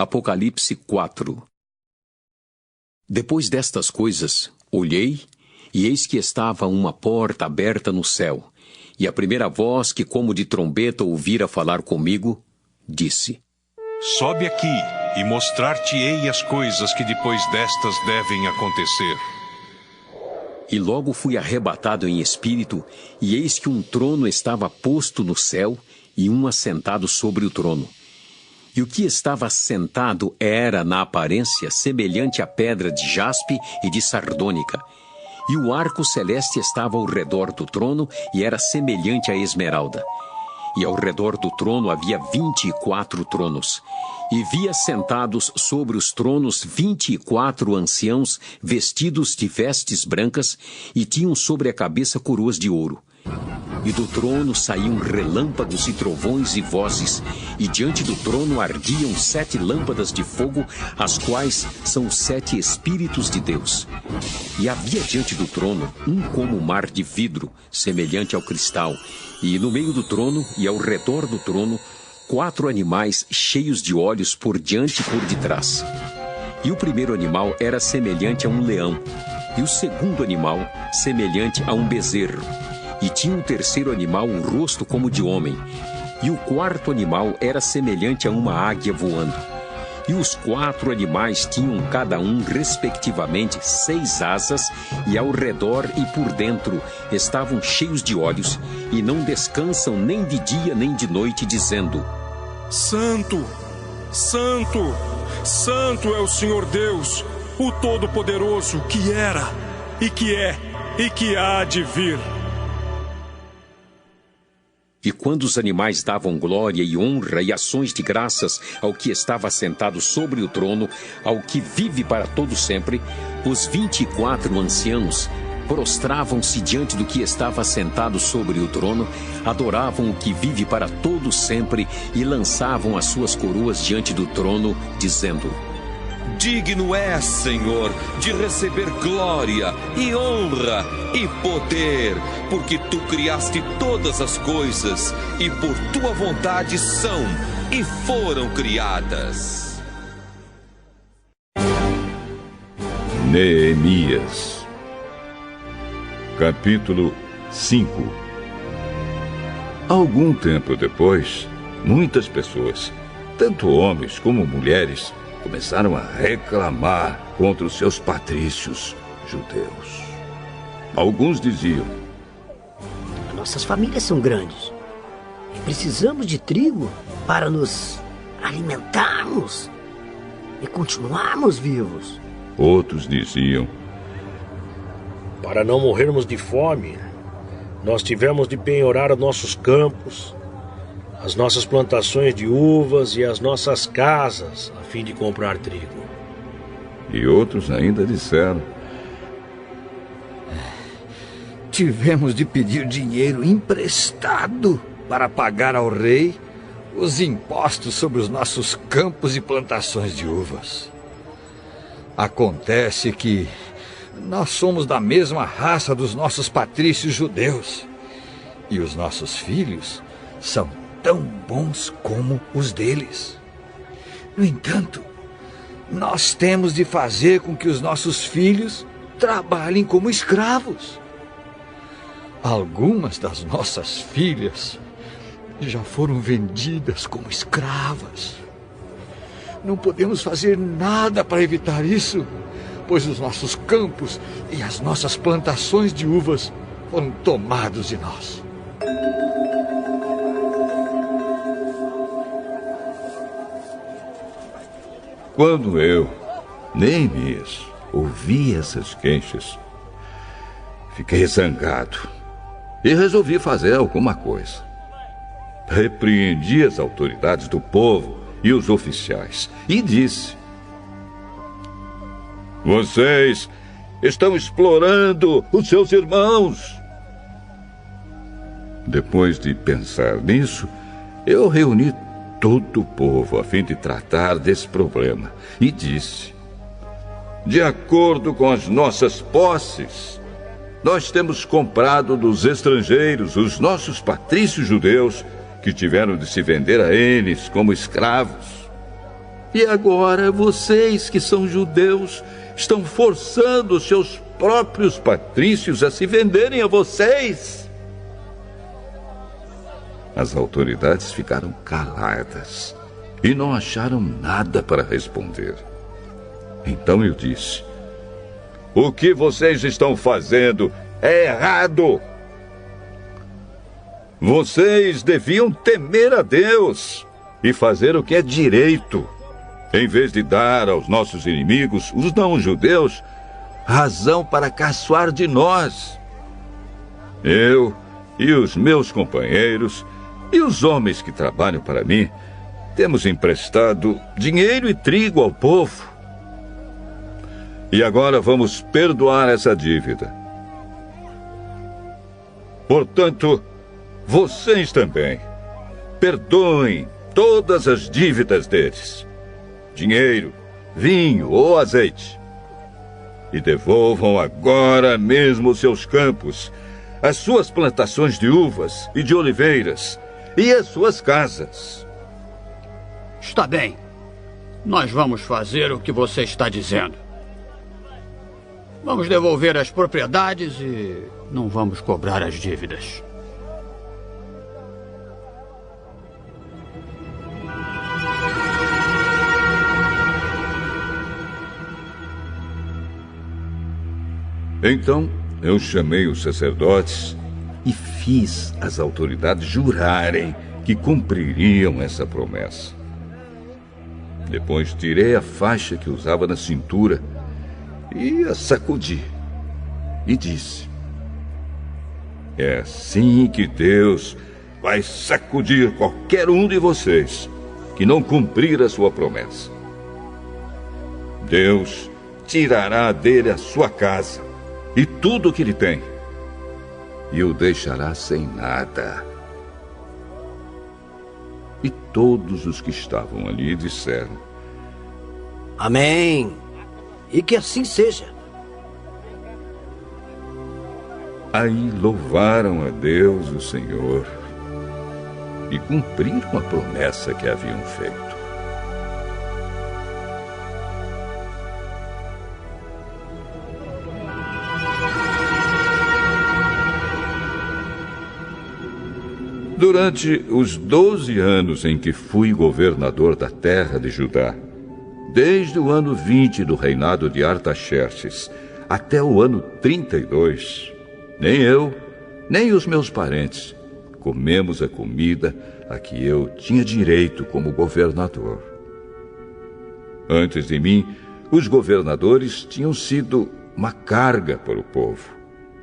Apocalipse 4. Depois destas coisas, olhei, e eis que estava uma porta aberta no céu, e a primeira voz que como de trombeta ouvira falar comigo, disse: Sobe aqui, e mostrar-te-ei as coisas que depois destas devem acontecer. E logo fui arrebatado em espírito, e eis que um trono estava posto no céu, e um assentado sobre o trono. E o que estava sentado era, na aparência, semelhante à pedra de jaspe e de sardônica. E o arco celeste estava ao redor do trono e era semelhante à esmeralda. E ao redor do trono havia 24 tronos. E via sentados sobre os tronos 24 anciãos vestidos de vestes brancas e tinham sobre a cabeça coroas de ouro. E do trono saíam relâmpagos e trovões e vozes, e diante do trono ardiam 7 lâmpadas de fogo, as quais são os 7 Espíritos de Deus. E havia diante do trono um como mar de vidro, semelhante ao cristal, e no meio do trono e ao redor do trono, 4 animais cheios de olhos por diante e por detrás. E o primeiro animal era semelhante a um leão, e o segundo animal semelhante a um bezerro. E tinha um terceiro animal um rosto como de homem. E o quarto animal era semelhante a uma águia voando. E os 4 animais tinham cada um, respectivamente, 6 asas, e ao redor e por dentro estavam cheios de olhos, e não descansam nem de dia nem de noite, dizendo: Santo, Santo, Santo é o Senhor Deus, o Todo-Poderoso, que era, e que é, e que há de vir. E quando os animais davam glória e honra e ações de graças ao que estava sentado sobre o trono, ao que vive para todo sempre, os 24 anciãos prostravam-se diante do que estava sentado sobre o trono, adoravam o que vive para todo sempre e lançavam as suas coroas diante do trono, dizendo: Digno és, Senhor, de receber glória e honra e poder, porque tu criaste todas as coisas e por tua vontade são e foram criadas. Neemias, capítulo 5. Algum tempo depois, muitas pessoas, tanto homens como mulheres, começaram a reclamar contra os seus patrícios judeus. Alguns diziam: Nossas famílias são grandes e precisamos de trigo para nos alimentarmos e continuarmos vivos. Outros diziam: Para não morrermos de fome, nós tivemos de penhorar os nossos campos, as nossas plantações de uvas e as nossas casas, a fim de comprar trigo. E outros ainda disseram: Tivemos de pedir dinheiro emprestado para pagar ao rei os impostos sobre os nossos campos e plantações de uvas. Acontece que nós somos da mesma raça dos nossos patrícios judeus, e os nossos filhos são tão bons como os deles. No entanto, nós temos de fazer com que os nossos filhos trabalhem como escravos. Algumas das nossas filhas já foram vendidas como escravas. Não podemos fazer nada para evitar isso, pois os nossos campos e as nossas plantações de uvas foram tomados de nós. Quando eu, Neemias, ouvi essas queixas, fiquei zangado e resolvi fazer alguma coisa. Repreendi as autoridades do povo e os oficiais e disse: Vocês estão explorando os seus irmãos. Depois de pensar nisso, eu reuni todo o povo a fim de tratar desse problema e disse: De acordo com as nossas posses, nós temos comprado dos estrangeiros os nossos patrícios judeus que tiveram de se vender a eles como escravos. E agora vocês que são judeus estão forçando os seus próprios patrícios a se venderem a vocês. As autoridades ficaram caladas e não acharam nada para responder. Então eu disse: o que vocês estão fazendo é errado. Vocês deviam temer a Deus e fazer o que é direito, em vez de dar aos nossos inimigos, os não-judeus, razão para caçoar de nós. Eu e os meus companheiros e os homens que trabalham para mim temos emprestado dinheiro e trigo ao povo. E agora vamos perdoar essa dívida. Portanto, vocês também perdoem todas as dívidas deles, dinheiro, vinho ou azeite, e devolvam agora mesmo os seus campos, as suas plantações de uvas e de oliveiras e as suas casas. Está bem. Nós vamos fazer o que você está dizendo. Vamos devolver as propriedades e não vamos cobrar as dívidas. Então eu chamei os sacerdotes e fiz as autoridades jurarem que cumpririam essa promessa. Depois tirei a faixa que usava na cintura e a sacudi e disse: é assim que Deus vai sacudir qualquer um de vocês que não cumprir a sua promessa. Deus tirará dele a sua casa e tudo o que ele tem, e o deixará sem nada. E todos os que estavam ali disseram: Amém. E que assim seja. Aí louvaram a Deus, o Senhor, e cumpriram a promessa que haviam feito. Durante os 12 anos em que fui governador da terra de Judá, desde o ano 20 do reinado de Artaxerxes até o ano 32, nem eu, nem os meus parentes comemos a comida a que eu tinha direito como governador. Antes de mim, os governadores tinham sido uma carga para o povo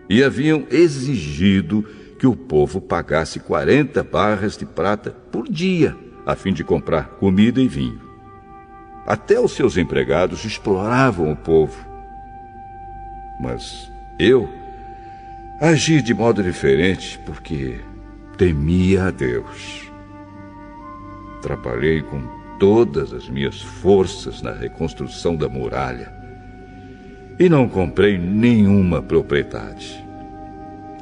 e haviam exigido que o povo pagasse 40 barras de prata por dia, a fim de comprar comida e vinho. Até os seus empregados exploravam o povo. Mas eu agi de modo diferente porque temia a Deus. Trabalhei com todas as minhas forças na reconstrução da muralha e não comprei nenhuma propriedade.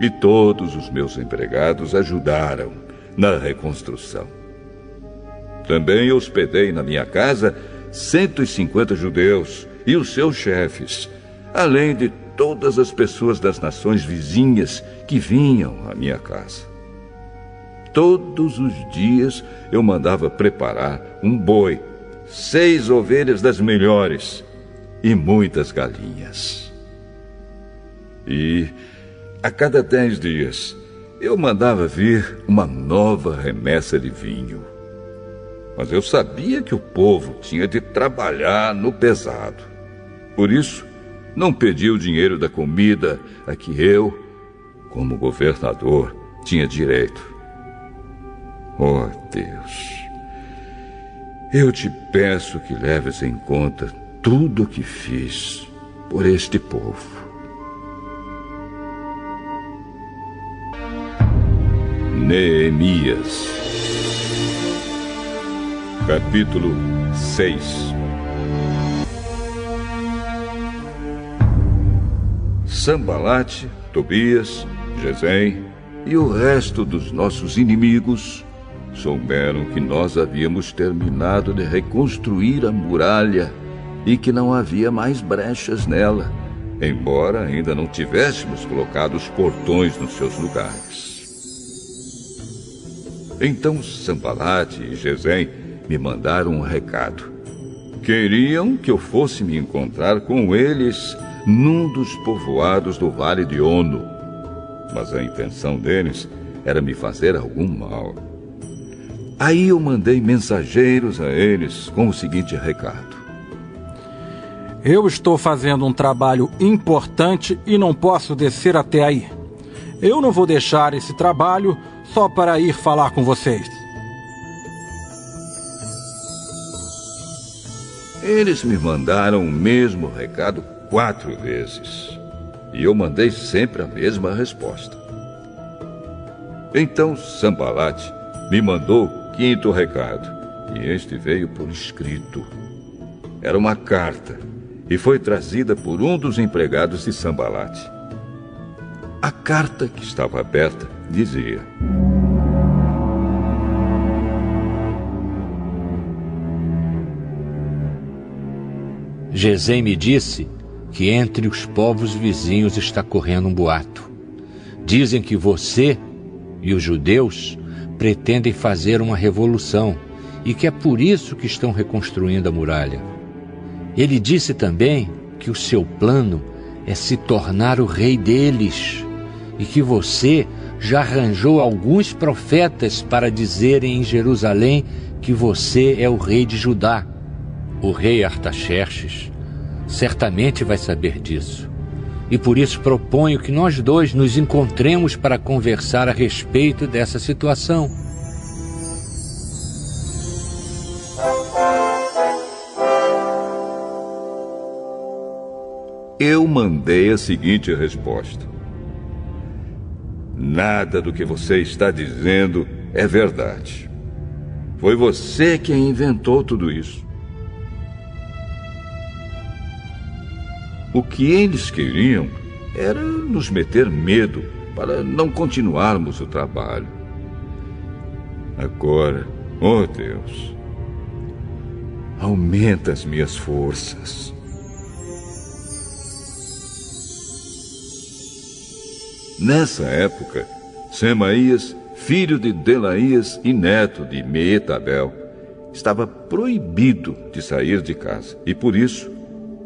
E todos os meus empregados ajudaram na reconstrução. Também hospedei na minha casa 150 judeus e os seus chefes, além de todas as pessoas das nações vizinhas que vinham à minha casa. Todos os dias eu mandava preparar um boi, 6 ovelhas das melhores e muitas galinhas. E a cada 10 dias, eu mandava vir uma nova remessa de vinho. Mas eu sabia que o povo tinha de trabalhar no pesado. Por isso, não pedi o dinheiro da comida a que eu, como governador, tinha direito. Oh, Deus, eu te peço que leves em conta tudo o que fiz por este povo. Neemias, capítulo 6. Sambalate, Tobias, Gesem e o resto dos nossos inimigos souberam que nós havíamos terminado de reconstruir a muralha e que não havia mais brechas nela, embora ainda não tivéssemos colocado os portões nos seus lugares. Então Sanbalate e Gesem me mandaram um recado. Queriam que eu fosse me encontrar com eles num dos povoados do Vale de Ono, mas a intenção deles era me fazer algum mal. Aí eu mandei mensageiros a eles com o seguinte recado: eu estou fazendo um trabalho importante e não posso descer até aí. Eu não vou deixar esse trabalho só para ir falar com vocês. Eles me mandaram o mesmo recado 4 vezes. E eu mandei sempre a mesma resposta. Então Sanbalate me mandou o 5º recado. E este veio por escrito. Era uma carta e foi trazida por um dos empregados de Sanbalate. A carta, que estava aberta, dizia: Gesem me disse que entre os povos vizinhos está correndo um boato. Dizem que você e os judeus pretendem fazer uma revolução e que é por isso que estão reconstruindo a muralha. Ele disse também que o seu plano é se tornar o rei deles e que você já arranjou alguns profetas para dizerem em Jerusalém que você é o rei de Judá. O rei Artaxerxes certamente vai saber disso. E por isso proponho que nós dois nos encontremos para conversar a respeito dessa situação. Eu mandei a seguinte resposta: nada do que você está dizendo é verdade. Foi você quem inventou tudo isso. O que eles queriam era nos meter medo para não continuarmos o trabalho. Agora, ó Deus, aumenta as minhas forças. Nessa época, Semaías, filho de Delaías e neto de Meetabel, estava proibido de sair de casa e por isso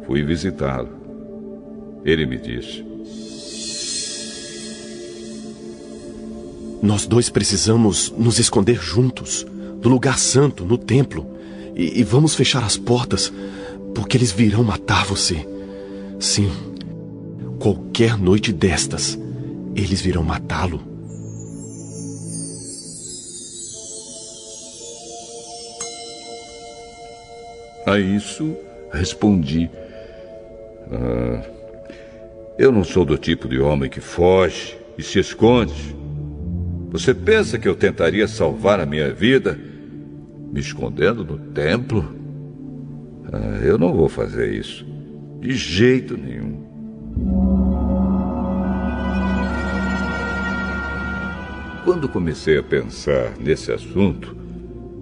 fui visitá-lo. Ele me disse: nós dois precisamos nos esconder juntos, no lugar santo, no templo, e vamos fechar as portas, porque eles virão matar você. Sim, qualquer noite destas, eles virão matá-lo. A isso respondi: eu não sou do tipo de homem que foge e se esconde. Você pensa que eu tentaria salvar a minha vida me escondendo no templo? Eu não vou fazer isso. De jeito nenhum. Quando comecei a pensar nesse assunto,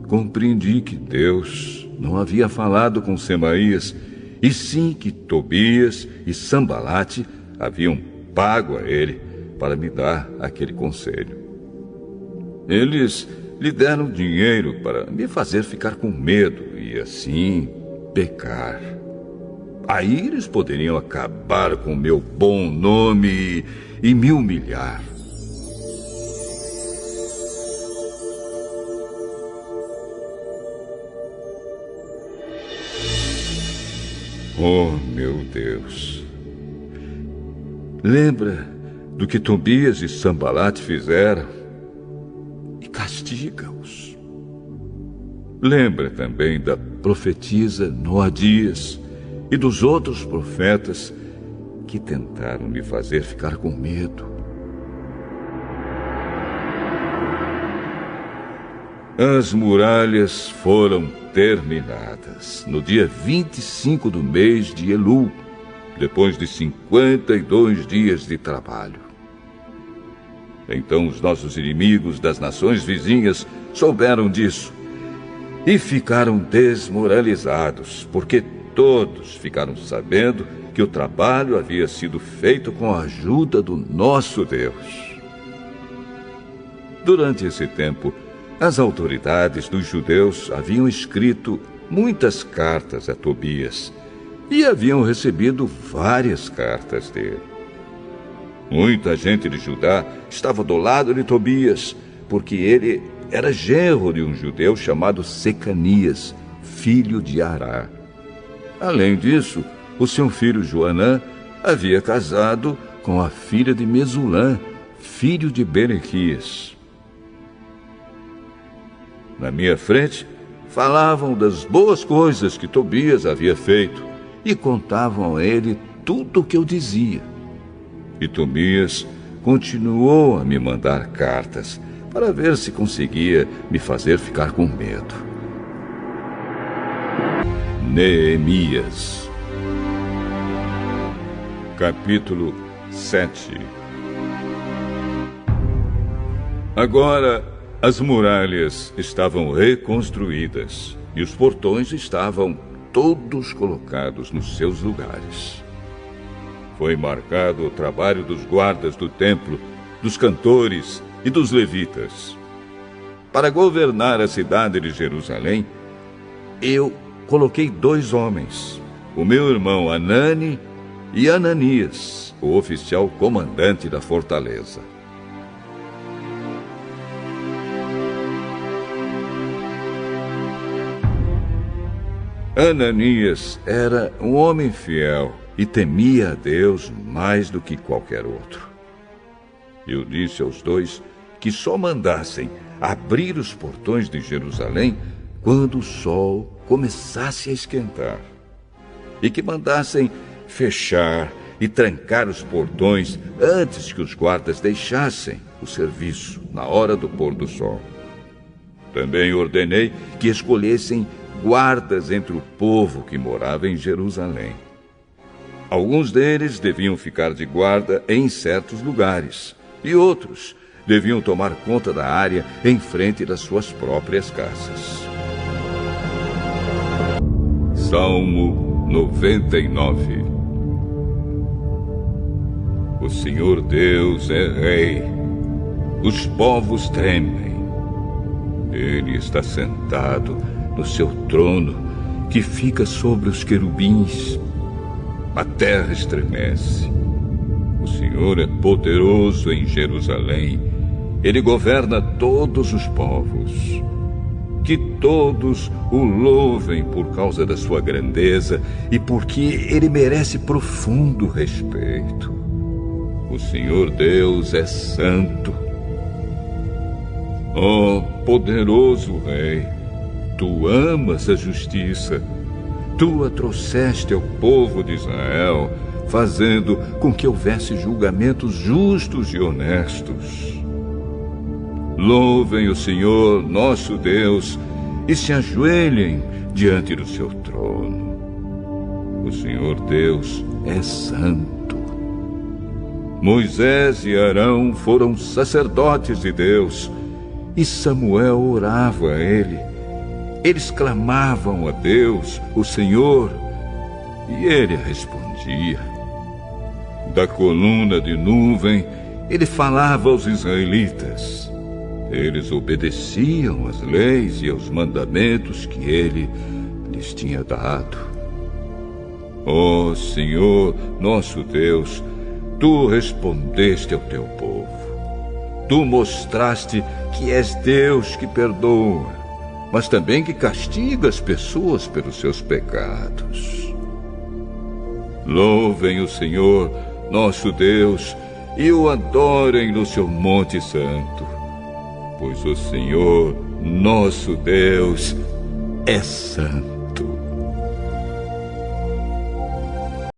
compreendi que Deus não havia falado com Semaías, e sim que Tobias e Sanbalate haviam pago a ele para me dar aquele conselho. Eles lhe deram dinheiro para me fazer ficar com medo e assim pecar. Aí eles poderiam acabar com o meu bom nome e me humilhar. Oh, meu Deus! Lembra do que Tobias e Sanbalate fizeram e castiga-os. Lembra também da profetisa Noadias e dos outros profetas que tentaram me fazer ficar com medo. As muralhas foram terminadas no dia 25 do mês de Elul, depois de 52 dias de trabalho. Então os nossos inimigos das nações vizinhas souberam disso e ficaram desmoralizados, porque todos ficaram sabendo que o trabalho havia sido feito com a ajuda do nosso Deus. Durante esse tempo, as autoridades dos judeus haviam escrito muitas cartas a Tobias e haviam recebido várias cartas dele. Muita gente de Judá estava do lado de Tobias, porque ele era genro de um judeu chamado Secanias, filho de Ará. Além disso, o seu filho Joanã havia casado com a filha de Mesulã, filho de Berequias. Na minha frente, falavam das boas coisas que Tobias havia feito e contavam a ele tudo o que eu dizia. E Tobias continuou a me mandar cartas para ver se conseguia me fazer ficar com medo. Neemias, capítulo 7. Agora as muralhas estavam reconstruídas e os portões estavam todos colocados nos seus lugares. Foi marcado o trabalho dos guardas do templo, dos cantores e dos levitas. Para governar a cidade de Jerusalém, eu coloquei 2 homens, o meu irmão Anani e Ananias, o oficial comandante da fortaleza. Ananias era um homem fiel e temia a Deus mais do que qualquer outro. Eu disse aos 2 que só mandassem abrir os portões de Jerusalém quando o sol começasse a esquentar, e que mandassem fechar e trancar os portões antes que os guardas deixassem o serviço na hora do pôr do sol. Também ordenei que escolhessem guardas entre o povo que morava em Jerusalém. Alguns deles deviam ficar de guarda em certos lugares, e outros deviam tomar conta da área em frente das suas próprias casas. Salmo 99. O Senhor Deus é Rei. Os povos tremem. Ele está sentado no seu trono, que fica sobre os querubins. A terra estremece. O Senhor é poderoso em Jerusalém. Ele governa todos os povos. Que todos o louvem por causa da sua grandeza e porque ele merece profundo respeito. O Senhor Deus é santo. Ó poderoso Rei, tu amas a justiça. Tu a trouxeste ao povo de Israel, fazendo com que houvesse julgamentos justos e honestos. Louvem o Senhor, nosso Deus, e se ajoelhem diante do seu trono. O Senhor Deus é santo. Moisés e Arão foram sacerdotes de Deus, e Samuel orava a ele. Eles clamavam a Deus, o Senhor, e ele respondia. Da coluna de nuvem, ele falava aos israelitas. Eles obedeciam às leis e aos mandamentos que ele lhes tinha dado. Ó Senhor, nosso Deus, tu respondeste ao teu povo. Tu mostraste que és Deus que perdoa, mas também que castiga as pessoas pelos seus pecados. Louvem o Senhor, nosso Deus, e o adorem no seu monte santo, pois o Senhor, nosso Deus, é santo.